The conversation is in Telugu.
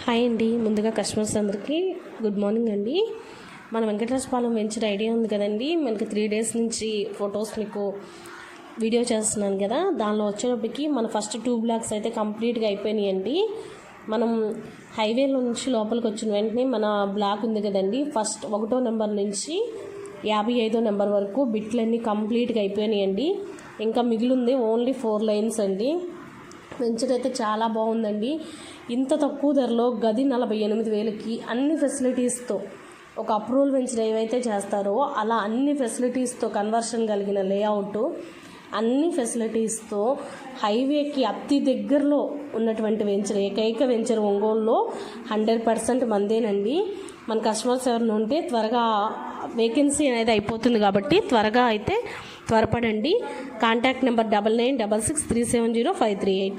హాయ్ అండి. ముందుగా కస్టమర్స్ అందరికీ గుడ్ మార్నింగ్ అండి. మన వెంకటరాజపాలెం వెంచర్ ఐడియా ఉంది కదండి. మనకి 3 days నుంచి ఫొటోస్ మీకు వీడియో చేస్తున్నాను కదా. దానిలో వచ్చేటప్పటికి మన ఫస్ట్ 2 blocks అయితే కంప్లీట్గా అయిపోయినాయండి. మనం హైవేలో నుంచి లోపలికి వచ్చిన వెంటనే మన బ్లాక్ ఉంది కదండి, ఫస్ట్ 1వ నెంబర్ నుంచి 55వ నెంబర్ వరకు బిట్లన్నీ కంప్లీట్గా అయిపోయినాయండి. ఇంకా మిగిలింది ఓన్లీ 4 lines అండి. వెంచర్ అయితే చాలా బాగుందండి. ఇంత తక్కువ ధరలో గది 48,000కి అన్ని ఫెసిలిటీస్తో ఒక అప్రూవల్ వెంచర్ ఏవైతే చేస్తారో అలా అన్ని ఫెసిలిటీస్తో కన్వర్షన్ కలిగిన లేఅవుట్, అన్ని ఫెసిలిటీస్తో హైవేకి అతి దగ్గరలో ఉన్నటువంటి వెంచర్, ఏకైక వెంచర్ ఒంగోలులో 100% మందేనండి. మన కస్టమర్స్ ఎవరైనా ఉంటే త్వరగా వేకెన్సీ అనేది అయిపోతుంది కాబట్టి త్వరగా అయితే త్వరపడండి. Contact number 9966370538.